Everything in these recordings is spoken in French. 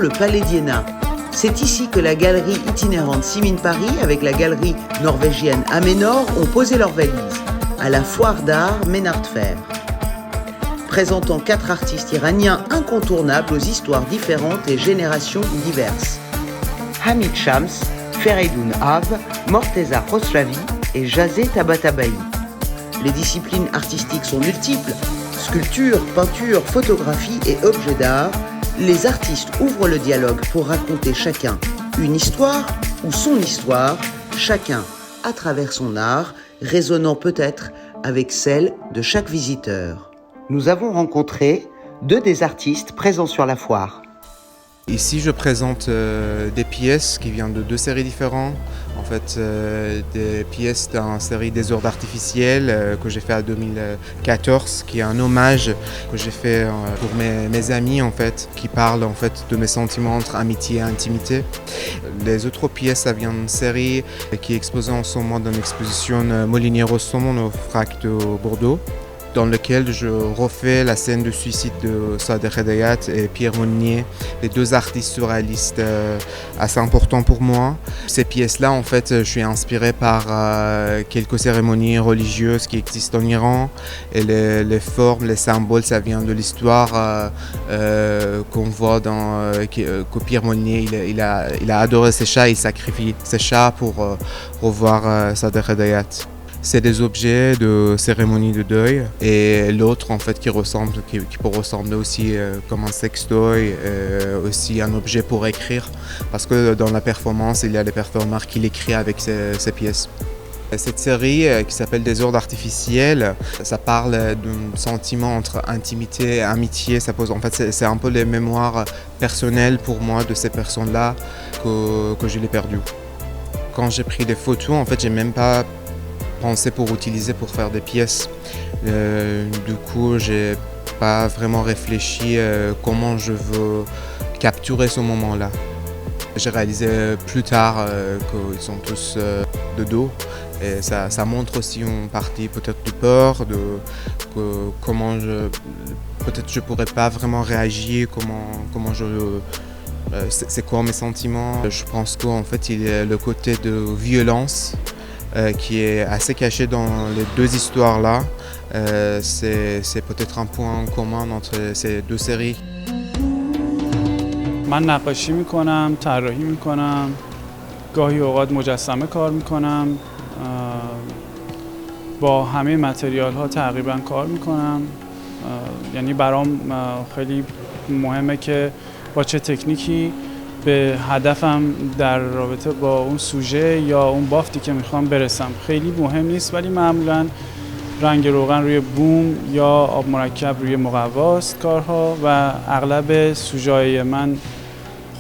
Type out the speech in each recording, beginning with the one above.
le Palais d'Iéna. C'est ici que la galerie itinérante Simin Paris avec la galerie norvégienne Aménor ont posé leurs valises à la foire d'art Ménard Fair. Présentant 4 artistes iraniens incontournables aux histoires différentes et générations diverses. Hamid Shams, Fereidoun Av, Morteza Khosravi et Jazé Tabatabai. Les disciplines artistiques sont multiples. Sculpture, peinture, photographie et objets d'art. Les artistes ouvrent le dialogue pour raconter chacun une histoire ou son histoire, chacun à travers son art, résonnant peut-être avec celle de chaque visiteur. Nous avons rencontré 2 des artistes présents sur la foire. Ici, je présente des pièces qui viennent de 2 séries différentes. En fait, des pièces d'une série des Ordres artificiels que j'ai fait en 2014, qui est un hommage que j'ai fait pour mes amis, en fait, qui parlent en fait de mes sentiments entre amitié et intimité. Les autres pièces, ça vient d'une série qui est exposée en ce moment dans l'exposition Molinier-Rosson au FRAC de Bordeaux, dans lequel je refais la scène de suicide de Sadegh Hedayat et Pierre Monnier, les 2 artistes surréalistes assez importants pour moi. Ces pièces-là, en fait, je suis inspiré par quelques cérémonies religieuses qui existent en Iran, et les formes, les symboles, ça vient de l'histoire qu'on voit dans que Pierre Monnier, il a adoré ses chats, il sacrifie ses chats pour revoir Sadegh Hedayat. C'est des objets de cérémonie de deuil, et l'autre en fait qui peut ressembler aussi comme un sextoy, aussi un objet pour écrire, parce que dans la performance il y a des performeurs qui l'écrivent avec ces pièces. Cette série qui s'appelle Des Ordres artificiels, ça parle d'un sentiment entre intimité et amitié. En fait, c'est un peu les mémoires personnelles pour moi de ces personnes-là que je l'ai perdues. Quand j'ai pris des photos, en fait, j'ai même pas pensé pour utiliser pour faire des pièces. Du coup, j'ai pas vraiment réfléchi comment je veux capturer ce moment-là. J'ai réalisé plus tard qu'ils sont tous de dos, et ça montre aussi une partie peut-être de peur, comment peut-être je pourrais pas vraiment réagir, c'est quoi mes sentiments. Je pense qu'en fait il y a le côté de violence qui est assez caché dans les 2 histoires-là. C'est peut-être un point commun entre ces 2 séries. من نقاشی میکنم، طراحی میکنم، گاهی اوقات مجسمه کار میکنم، با همه متریال ها تقریبا کار میکنم. یعنی برام خیلی مهمه که با چه تکنیکی به هدفم در رابطه با اون سوژه یا اون بافتی که میخوام برسم. خیلی مهم نیست، ولی معمولا رنگ روغن روی بوم یا آب مرکب روی مقواست کارها، و اغلب سوژه‌های من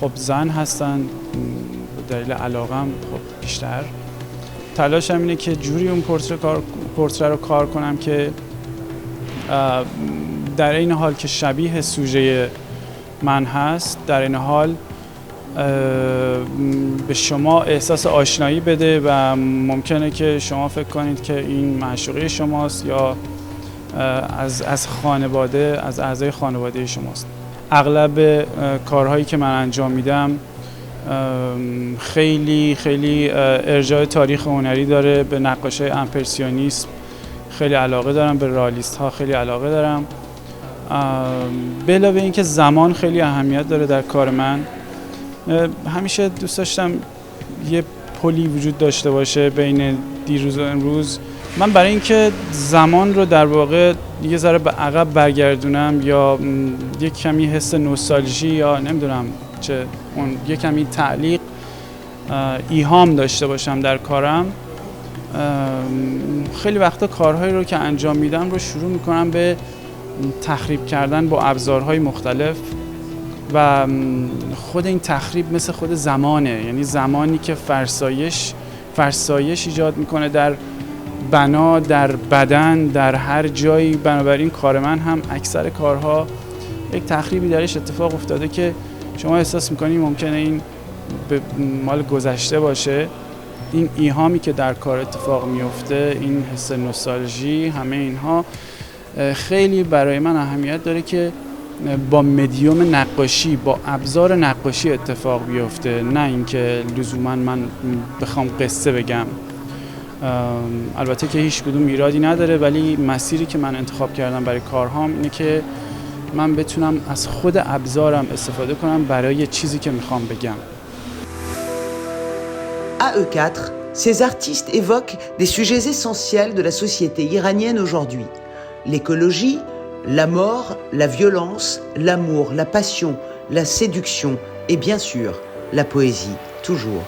خب زن هستن، به دلیل علاقم خب بیشتر. تلاشم اینه که جوری اون پورتره رو کار کنم که در این حال که شبیه سوژه من هست، در این حال به شما احساس آشنایی بده و ممکنه که شما فکر کنید که این معشوقه شماست یا از خانواده، از اعضای خانواده شماست. اغلب کارهایی که من انجام میدم خیلی ارجاع تاریخ هنری داره. به نقاشی امپرسیونیسم خیلی علاقه دارم، به رئالیست ها خیلی علاقه دارم. به علاوه اینکه زمان خیلی اهمیت داره در کار من. همیشه دوست داشتم یه پلی وجود داشته باشه بین دیروز و امروز. من برای اینکه زمان رو در واقع یه ذره به عقب برگردونم یا یه کمی حس نوستالژی یا نمیدونم چه اون یه کمی تعلیق، ایهام داشته باشم در کارم، خیلی وقتا کارهایی رو که انجام میدم رو شروع میکنم به تخریب کردن با ابزارهای مختلف، و خود این تخریب مثل خود زمانه. یعنی زمانی که فرسایش ایجاد میکنه در بنا، در بدن، در هر جایی. بنابراین کار من هم اکثر کارها یک تخریبی درش اتفاق افتاده که شما احساس میکنید ممکنه این مال گذشته باشه. این ایهامی که در کار اتفاق میفته، این حس نوستالژی، همه اینها خیلی برای من اهمیت داره که با مدیوم نقاشی، با ابزار نقاشی اتفاق بیفته، نه اینکه لزوما من بخوام قصه بگم. البته که هیچ کدوم ایرادی نداره، ولی مسیری که من انتخاب کردم برای کارهام اینه که من بتونم از خود ابزارم استفاده کنم برای چیزی که میخوام بگم. À E4, ces artistes évoquent des sujets essentiels de la société iranienne aujourd'hui. L'écologie, la mort, la violence, l'amour, la passion, la séduction et bien sûr, la poésie, toujours.